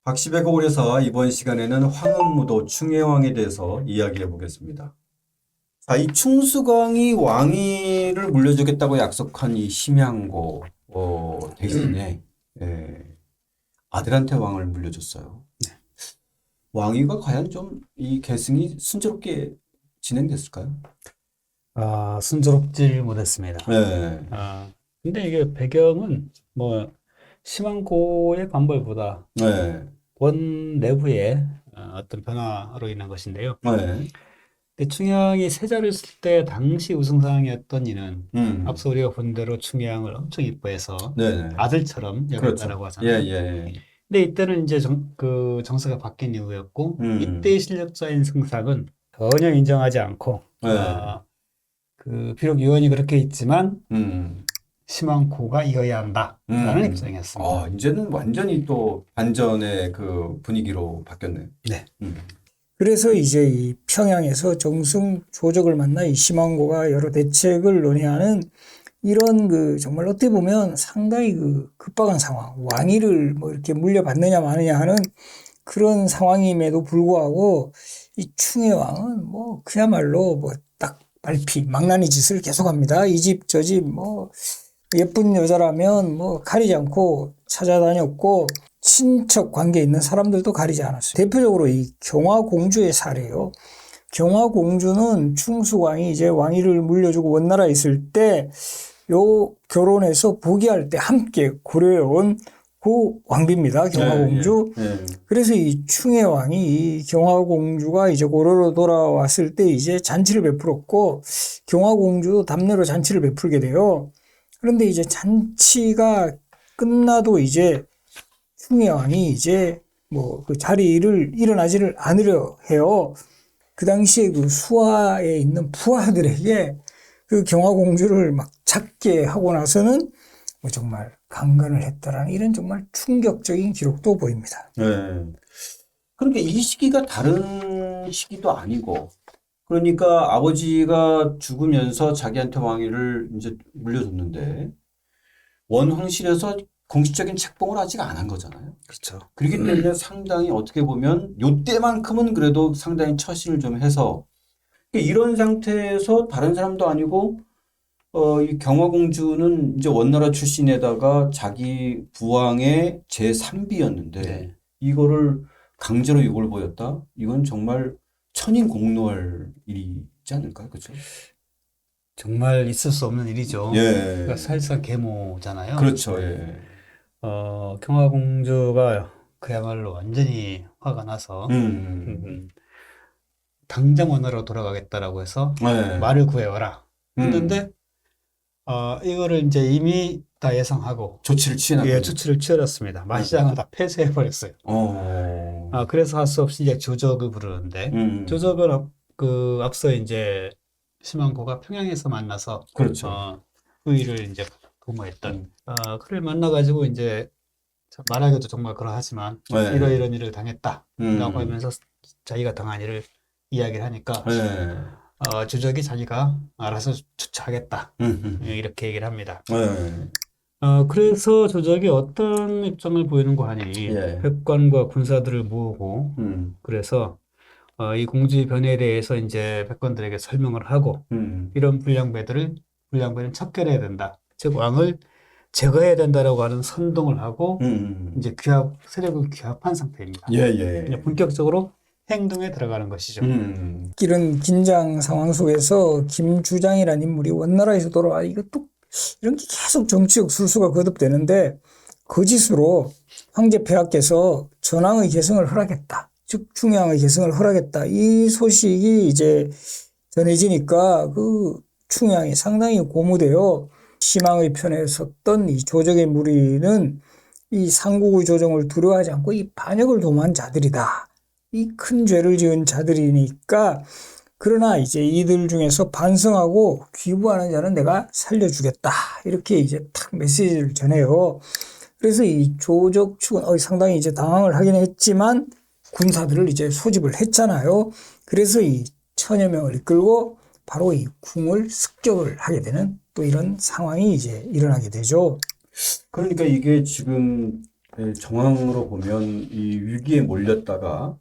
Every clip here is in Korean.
학습의 거울에서 이번 시간에는 황은무도 충혜왕에 대해서 이야기해 보겠습니다. 자, 이 충수광이 왕위를 물려주겠다고 약속한 이 심양고 대신에 아들한테 왕을 물려줬어요. 왕위가 과연 좀 이 계승이 순조롭게 진행됐을까요? 순조롭지 못했습니다. 네. 근데 이게 배경은 뭐 심한고의 반발보다 네. 원 내부의 어떤 변화로 인한 것인데요. 네. 근데 충양이 세자를 쓸 때 당시 우승상이었던 이는 앞서 우리가 본 대로 충양을 엄청 이뻐해서 네. 아들처럼 여겼다라고 그렇죠. 예, 하잖아요. 예. 근데 이때는 이제 그 정서가 바뀐 이후였고 이때의 실력자인 승상은 전혀 인정하지 않고 네. 비록 유언이 그렇게 있지만 음. 심한고가 이어야 한다라는 입장이었습니다. 이제는 완전히 또 반전의 그 분위기로 바뀌었네요. 네. 그래서 이제 이 평양에서 정승 조적을 만나 이 심한고가 여러 대책을 논의하는 이런 그 정말 어떻게 보면 상당히 그 급박한 상황, 왕위를 뭐 이렇게 물려받느냐 마느냐 하는 그런 상황임에도 불구하고 이 충혜왕은 뭐 그야말로 뭐 딱 말피 망나니 짓을 계속합니다. 이 집 저 집 뭐 예쁜 여자라면 뭐 가리지 않고 찾아다녔고 친척 관계에 있는 사람들도 가리지 않았어요. 대표적으로 이 경화공주의 사례요. 경화공주는 충수광이 이제 왕위를 물려주고 원나라에 있을 때 요 결혼해서 복위할 때 함께 고려해온 그 왕비입니다. 경화공주. 그래서 이 충혜왕이 이 경화공주가 이제 고려로 돌아왔을 때 이제 잔치를 베풀었고 경화공주도 답례로 잔치를 베풀게 돼요. 그런데 이제 잔치가 끝나도 이제 충혜왕이 이제 뭐 그 자리를 일어나지를 않으려 해요. 그 당시에 그 수하에 있는 부하들에게 그 경화공주를 막 찾게 하고 나서는 뭐 정말 강간을 했다라는 이런 정말 충격적인 기록도 보입니다. 네. 그러니까 이 시기가 다른 시기도 아니고, 그러니까 아버지가 죽으면서 자기한테 왕위를 이제 물려줬는데, 원황실에서 공식적인 책봉을 아직 안 한 거잖아요. 그렇죠. 그렇기 때문에 상당히 어떻게 보면 요때만큼은 그래도 상당히 처신을 좀 해서 그러니까 이런 상태에서 다른 사람도 아니고 이 경화공주는 이제 원나라 출신에다가 자기 부왕의 제3비였는데 네. 이거를 강제로 이걸 보였다? 이건 정말 천인공노할 일이지 않을까요? 그렇죠? 정말 있을 수 없는 일이죠. 예. 그러니까 사실상 계모잖아요. 그렇죠. 예. 경화공주가 그야말로 완전히 화가 나서 당장 원나라로 돌아가겠다라고 해서 네. 말을 구해와라 했는데 이거를 이제 이미 다 예상하고 조치를 취해놨군요. 조치를 취해놨습니다. 마시장을 다 폐쇄해버렸어요. 그래서 할 수 없이 이제 조적을 부르는데 조적은 그 앞서 이제 심한고가 평양에서 만나서 그렇죠. 후위를 이제 도모했던 그를 만나가지고 이제 말하기도 정말 그러하지만 네. 이런 일을 당했다라고 하면서 자기가 당한 일을 이야기를 하니까 네. 조적이 자기가 알아서 조처하겠다 이렇게 얘기를 합니다. 네. 그래서 조적이 어떤 입장을 보이는가 하니 예. 백관과 군사들을 모으고 그래서 이 공주의 변에 대해서 이제 백관들에게 설명을 하고 이런 불량배는 척결해야 된다. 즉 왕을 제거해야 된다라고 하는 선동을 하고 이제 세력을 규합한 상태입니다. 예, 예. 이제 본격적으로 행동에 들어가는 것이죠. 이런 긴장 상황 속에서 김주장이라는 인물이 원나라에서 돌아와 이것도 이런 게 계속 정치적 술수가 거듭되는데 거짓으로 황제 폐하께서 전왕의 계승을 허락했다. 즉 충양의 계승을 허락했다. 이 소식이 이제 전해지니까 그 충양이 상당히 고무되어 심항의 편에 섰던 이 조적의 무리는 이 상국의 조정을 두려워하지 않고 이 반역을 도모한 자들이다. 이 큰 죄를 지은 자들이니까 그러나 이제 이들 중에서 반성하고 귀부하는 자는 내가 살려주겠다. 이렇게 이제 탁 메시지를 전해요. 그래서 이 조적 측은 상당히 이제 당황을 하긴 했지만 군사들을 이제 소집을 했잖아요. 그래서 이 1000여 명을 이끌고 바로 이 궁을 습격을 하게 되는 또 이런 상황이 이제 일어나게 되죠. 그러니까 이게 지금 정황으로 보면 이 위기에 몰렸다가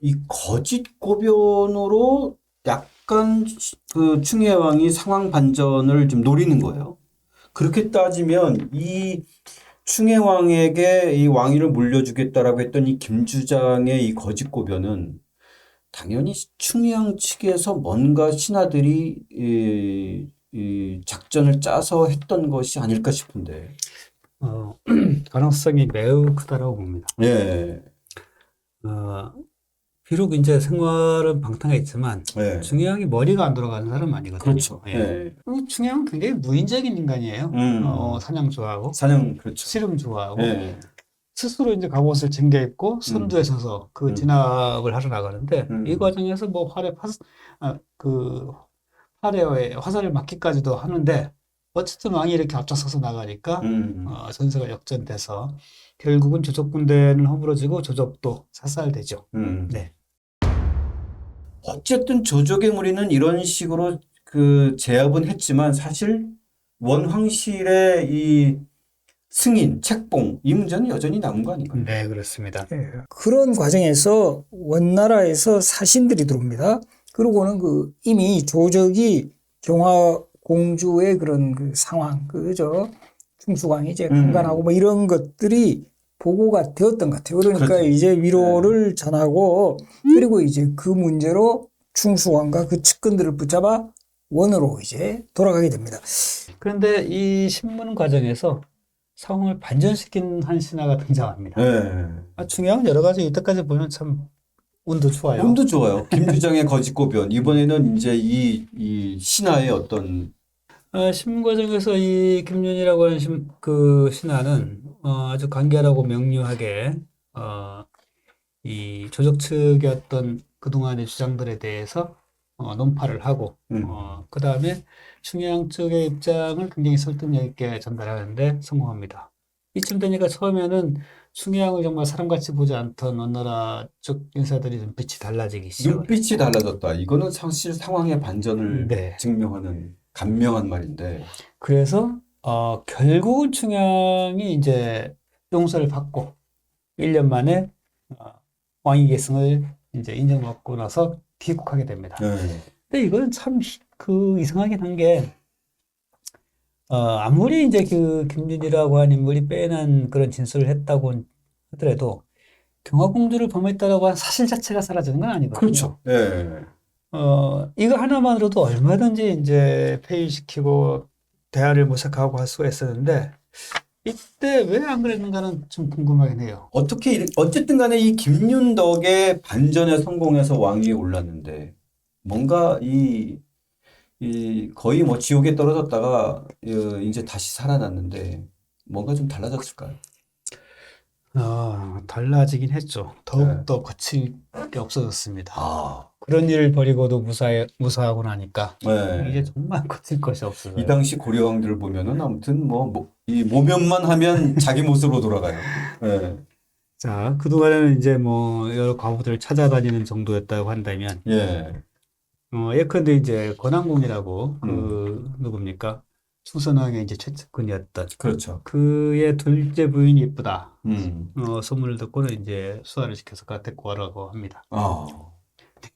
이 거짓 고변으로 약간 그 충의 왕이 상황 반전을 좀 노리는 거예요. 그렇게 따지면 이 충의 왕에게 이 왕위를 물려주겠다라고 했던 이 김주장의 이 거짓 고변은 당연히 충의 왕 측에서 뭔가 신하들이 이 작전을 짜서 했던 것이 아닐까 싶은데. 가능성이 매우 크다라고 봅니다. 예. 비록 이제 생활은 방탕했지만 예. 충의왕이 머리가 안 돌아가는 사람은 아니거든요. 그렇죠. 예. 예. 충의왕은 굉장히 무인적인 인간이에요. 사냥 좋아하고 사냥, 그렇죠. 씨름 좋아하고 예. 스스로 이제 갑옷을 챙겨 입고 선두에 서서 그 진압을 하러 나가는데 이 과정에서 뭐 활에 화살을 맞기까지도 하는데 어쨌든 왕이 이렇게 앞장서서 나가니까 전세가 역전돼서 결국은 조족 군대는 허물어지고 조족도 삭살되죠. 네. 어쨌든 조족의 무리는 이런 식으로 그 제압은 했지만 사실 원황실의 이 승인, 책봉 이 문제는 여전히 남은 거 아닌가요? 네, 그렇습니다. 예. 그런 과정에서 원나라에서 사신들이 들어옵니다. 그러고는 그 이미 조적이 경화공주의 그런 그 상황, 그죠? 충수광이 이제 강간하고 뭐 이런 것들이 보고가 되었던 것 같아요. 그러니까 그렇죠. 이제 위로를 전하고 그리고 이제 그 문제로 충수광과 그 측근들을 붙잡아 원으로 이제 돌아가게 됩니다. 그런데 이 신문 과정에서 상황을 반전시킨 한 신하가 등장합니다. 네. 중요한 여러 가지 이때까지 보면 참 운도 좋아요. 운도 좋아요. 김주장의 거짓고변. 이번에는 이제 이 신하의 어떤 신문 과정에서 이 김윤이라고 하는 그 신하는 아주 간결하고 명료하게 이 조적 측의 어떤 그동안의 주장들에 대해서 논파를 하고 그 다음에 충의왕 측의 입장을 굉장히 설득력 있게 전달하는데 성공합니다. 이쯤 되니까 처음에는 충의왕을 정말 사람같이 보지 않던 원나라 쪽 인사들이 눈빛이 달라지기 시작을 눈빛이 달라졌다. 이거는 사실 상황의 반전을 네. 증명하는 간명한 말인데. 그래서 결국은 충의왕이 이제 용서를 받고 1년 만에 왕위 계승을 이제 인정받고 나서 귀국하게 됩니다. 네. 근데 이거는 참 그 이상하긴 한 게 아무리 이제 그 김윤이라고 하는 인물이 빼낸 그런 진술을 했다고 하더라도 경화공주를 범했다라고 한 사실 자체가 사라지는 건 아니거든요. 그렇죠. 네. 이거 하나만으로도 얼마든지 이제 폐위시키고 대화를 모색하고 할 수가 있었는데 이때 왜 안 그랬는가는 좀 궁금하긴 해요. 어쨌든 간에 이 김윤덕의 반전에 성공해서 왕위에 올랐는데 뭔가 이 거의 뭐 지옥에 떨어졌다가 이제 다시 살아났는데 뭔가 좀 달라졌을까요? 달라지긴 했죠. 더욱더 거칠 게 없어졌습니다. 아, 그런 일을 벌이고도 무사하고 나니까 네. 이제 정말 거칠 것이 없어요. 이 당시 고려왕들 보면은 아무튼 이 모면만 하면 자기 모습으로 돌아가요. 네. 자, 그동안에는 이제 뭐 여러 과부들을 찾아다니는 정도였다고 한다면 예. 예컨대 이제 권한궁이라고 누굽니까? 충선왕의 이제 최측근이었던 그렇죠. 그의 둘째 부인이 이쁘다. 소문을 듣고는 이제 수화를 시켜서 데리고 와라고 합니다.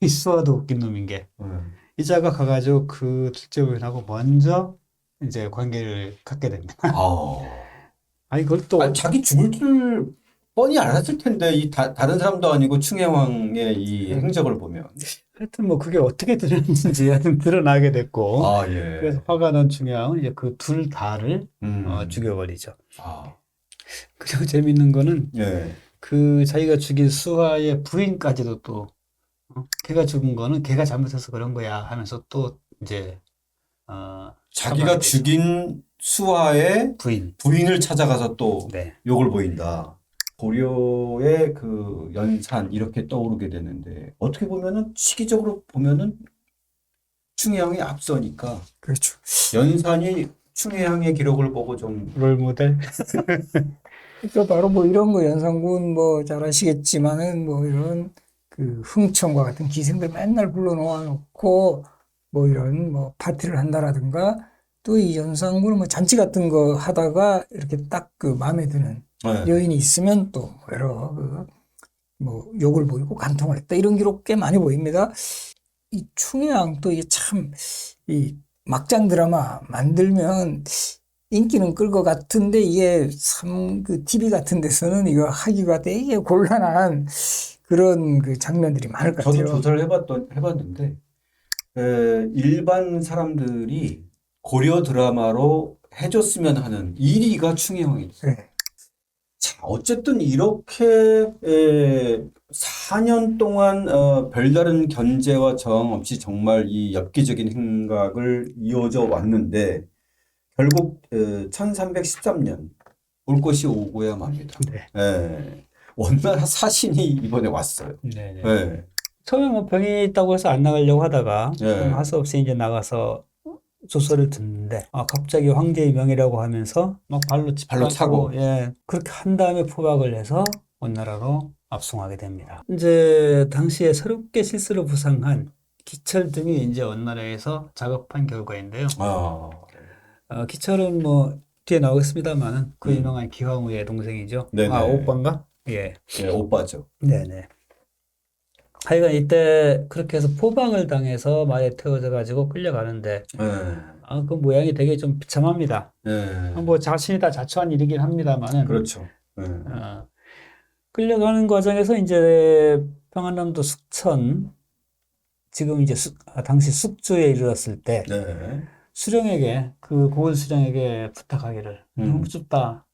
이 수화도 웃긴 놈인 게 이자가 가가지고 그 둘째 부인하고 먼저 이제 관계를 갖게 됩니다. 아니 그걸 또 자기 죽을 줄 뻔히 알았을 텐데 다른 사람도 아니고 충혜왕의 이 행적을 보면 하여튼 뭐 그게 어떻게 드러났는지 하여튼 드러나게 됐고 예. 그래서 화가 난 충혜왕은 이제 그 둘 다를 죽여버리죠. 그리고 재밌는 거는 그 자기가 죽인 수하의 부인까지도 또 걔가 죽은 거는 걔가 잘못해서 그런 거야 하면서 또 이제 자기가 죽인 수하의 부인을 찾아가서 또 욕을 보인다. 고려의 그 연산 이렇게 떠오르게 되는데 어떻게 보면은 시기적으로 보면은 충혜왕이 앞서니까 그렇죠. 연산이 충혜왕의 기록을 보고 좀 롤모델. 그러니까 바로 뭐 이런 거 연산군 뭐 잘 아시겠지만은 뭐 이런 그 흥청과 같은 기생들 맨날 불러놓아 놓고 뭐 이런 뭐 파티를 한다라든가 또 이 연산군은 뭐 잔치 같은 거 하다가 이렇게 딱 그 마음에 드는 네. 여인이 있으면 또 여러 뭐 욕을 보이고 간통을 했다 이런 기록 꽤 많이 보입니다. 이 충해왕도 이게 참 이 막장 드라마 만들면 인기는 끌 것 같은데 이게 참 그 TV 같은 데서는 이거 하기가 되게 곤란한 그런 그 장면들이 많을 것 저도 같아요. 조사를 해봤는데 일반 사람들이 고려 드라마로 해줬으면 하는 1위가 충혜왕이에요. 네. 자, 어쨌든 이렇게 4년 동안 별다른 견제와 저항 없이 정말 이 엽기적인 행각을 이어져 왔는데 결국 1313년 올 것이 오고야 맙니다. 네. 예. 원나라 사신이 이번에 왔어요. 네네. 예. 처음에 뭐 병이 있다고 해서 안 나가려고 하다가 네. 할 수 없이 이제 나가서 조서를 듣는데 갑자기 황제의 명이라고 하면서 막 발로 차고. 예 그렇게 한 다음에 포박을 해서 원나라로 압송하게 됩니다. 이제 당시에 새롭게 실수를 부상한 기철 등이 이제 원나라에서 작업한 결과인데요. 기철은 뭐 뒤에 나오겠습니다만은 그 유명한 기황후의 동생이죠. 네네. 오빠인가? 예. 예, 오빠죠. 네네. 하여간 이때 그렇게 해서 포박을 당해서 말에 태워져 가지고 끌려가는데 그 모양이 되게 좀 비참합니다. 뭐 자신이 다 자초한 일이긴 합니다만은 그렇죠. 끌려가는 과정에서 이제 평안남도 숙천 지금 이제 당시 숙주에 이르렀을 때 수령에게 그 고을 수령에게 부탁하기를 너무 춥다.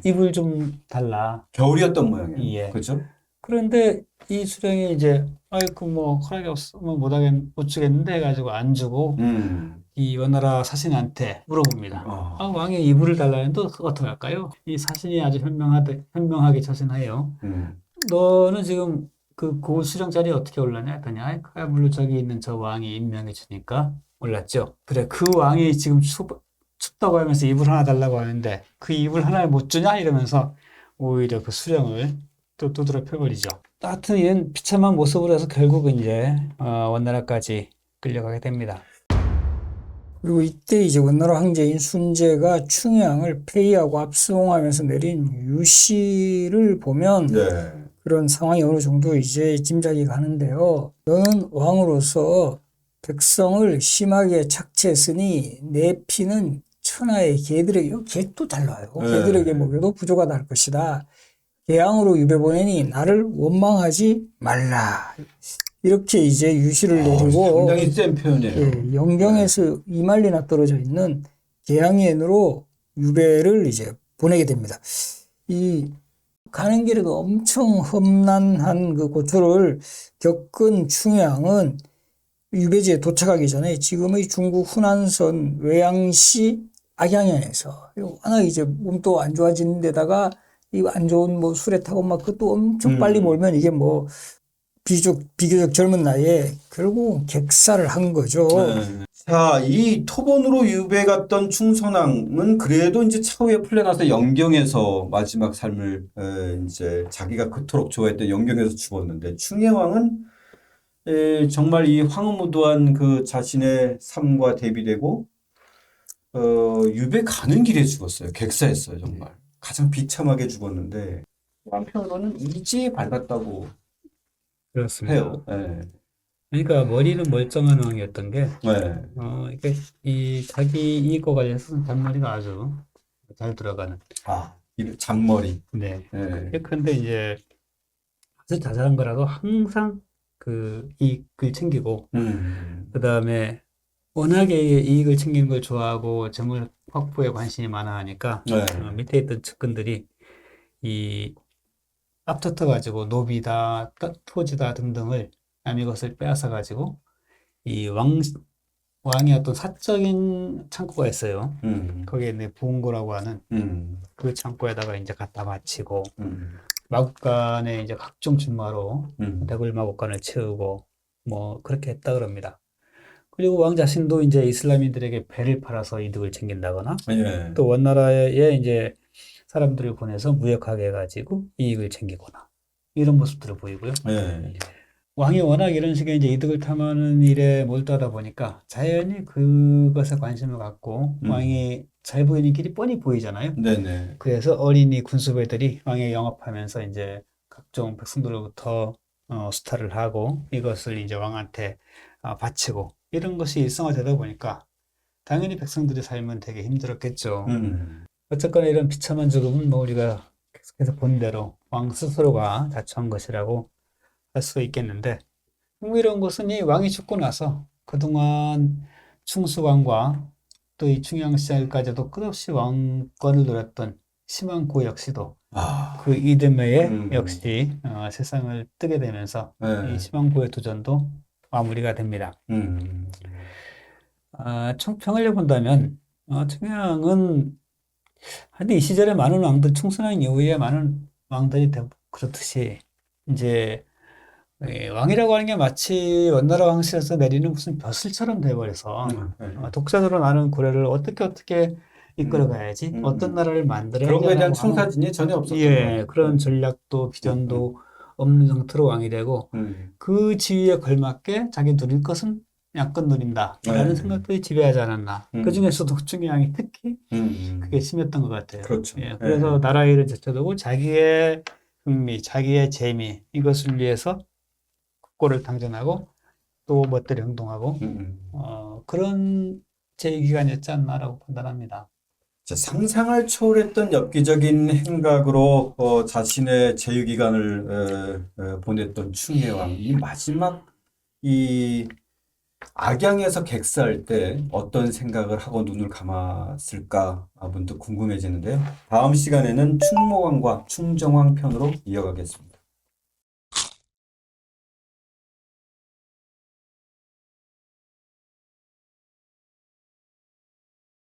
이불 좀 달라. 겨울이었던 모양이에요. 예. 그렇죠? 그런데 이 수령이 이제 아이고 뭐 허락이 없으면 못 주겠는데 해가지고 안 주고 이 원나라 사신한테 물어봅니다. 왕이 이불을 달라는데 그거 어떻게 할까요? 이 사신이 아주 현명하게 처신하여 너는 지금 그 고을 수령 자리에 어떻게 올랐냐 했더니 물론 저기 있는 저 왕이 임명해 주니까 올랐죠. 그래 그 왕이 지금 춥다고 하면서 이불 하나 달라고 하는데 그 이불 하나를 못 주냐 이러면서 오히려 그 수령을 또 두드려 펴버리죠. 하여튼 이런 비참한 모습으로 해서 결국은 이제 원나라까지 끌려가게 됩니다. 그리고 이때 이제 원나라 황제인 순제가 충혜왕을 폐위하고 압송하면서 내린 유시를 보면 그런 상황이 어느 정도 이제 짐작이 가는데요. 너는 왕으로서 백성을 심하게 착취했으니 내 피는 천하의 개들에게 개도 달라요. 개들에게 먹여도 부족하다 할 것이다. 개항으로 유배 보내니 나를 원망하지 말라. 이렇게 이제 유시를 내리고 상당히 센 표현이에요. 예, 영경에서 2만리나 떨어져 있는 계양현으로 유배를 이제 보내게 됩니다. 이 가는 길에도 엄청 험난한 그 고초를 겪은 충혜왕은 유배지에 도착하기 전에 지금의 중국 후난선 외양시 악양현에서 워낙 이제 몸도 안 좋아지는 데다가 이 안 좋은 뭐 술에 타고 막 그것도 엄청 빨리 몰면 이게 뭐 비교적 젊은 나이에 결국 객사를 한 거죠. 자, 이 토본으로 유배 갔던 충선왕은 그래도 이제 차후에 풀려나서 영경에서 마지막 삶을 이제 자기가 그토록 좋아했던 영경에서 죽었는데 충혜왕은 정말 이 황후무도한 그 자신의 삶과 대비되고 유배 가는 길에 죽었어요. 객사했어요, 정말. 가장 비참하게 죽었는데 한편으로는 이지에 밟았다고 그렇습니다. 해요. 그러니까 머리는 멀쩡한 왕이었던 게, 이게 이 자기 이익과 관련해서는 잔머리가 아주 잘 들어가는. 이 잔머리. 네. 그런데 이제 아주 자잘한 거라도 항상 그 이익을 챙기고, 그 다음에 워낙에 이익을 챙기는 걸 좋아하고 재물 확보에 관심이 많아 하니까 밑에 있던 측근들이 이 앞다퉈 가지고 노비다, 토지다 등등을 남의 것을 빼앗아 가지고 이 왕의 어떤 사적인 창고가 있어요. 거기에 내 부흥고라고 하는 그 창고에다가 이제 갖다 바치고 마국간에 이제 각종 준마로 대굴 마국간을 채우고 뭐 그렇게 했다 그럽니다. 그리고 왕 자신도 이제 이슬람인들에게 배를 팔아서 이득을 챙긴다거나 또 원나라에 이제 사람들을 보내서 무역하게 해가지고 이익을 챙기거나 이런 모습들을 보이고요. 왕이 워낙 이런 식의 이제 이득을 탐하는 일에 몰두하다 보니까 자연히 그것에 관심을 갖고 왕이 잘 보이는 길이 뻔히 보이잖아요. 네네. 그래서 어린이 군수배들이 왕에 영합하면서 이제 각종 백성들로부터 수탈을 하고 이것을 이제 왕한테 바치고 이런 것이 일상화되다 보니까 당연히 백성들의 삶은 되게 힘들었겠죠. 어쨌거나 이런 비참한 죽음은 뭐 우리가 계속해서 본 대로 왕 스스로가 자초한 것이라고 할 수 있겠는데 흥미로운 것은 이 왕이 죽고 나서 그동안 충수왕과 또 이 충양시절까지도 끝없이 왕권을 노렸던 심한고 역시도 아, 그 이듬해에 역시 세상을 뜨게 되면서 네. 이 심한고의 도전도 마무리가 됩니다. 총평을 해본다면 충양은 하여튼 이 시절에 많은 왕들, 충순왕 이후에 많은 왕들이 그렇듯이 이제 왕이라고 하는 게 마치 원나라 왕실에서 내리는 무슨 벼슬처럼 돼버려서 독자적으로 나는 고려를 어떻게 이끌어가야지 어떤 나라를 만들어야 그런 거에 대한 되나 하는 청사진이 전혀 없었던 예, 거예요. 그런 전략도 비전도 없는 상태로 왕이 되고 그 지위에 걸맞게 자기 누릴 것은 양껏 누린다라는 생각들이 지배하지 않았나. 그 중에서도 충양이 특히 그게 심했던 것 같아요. 그렇죠. 예, 그래서 나라 일을 제쳐두고 자기의 흥미, 자기의 재미 이것을 위해서 국고를 당전하고 또 멋대로 행동하고 그런 제위기간이었지 않나라고 판단합니다. 자, 상상을 초월했던 엽기적인 행각으로 자신의 제휴기간을 보냈던 충혜왕. 이 마지막 이 악양에서 객사할 때 어떤 생각을 하고 눈을 감았을까 문득 궁금해지는데요. 다음 시간에는 충모왕과 충정왕 편으로 이어가겠습니다.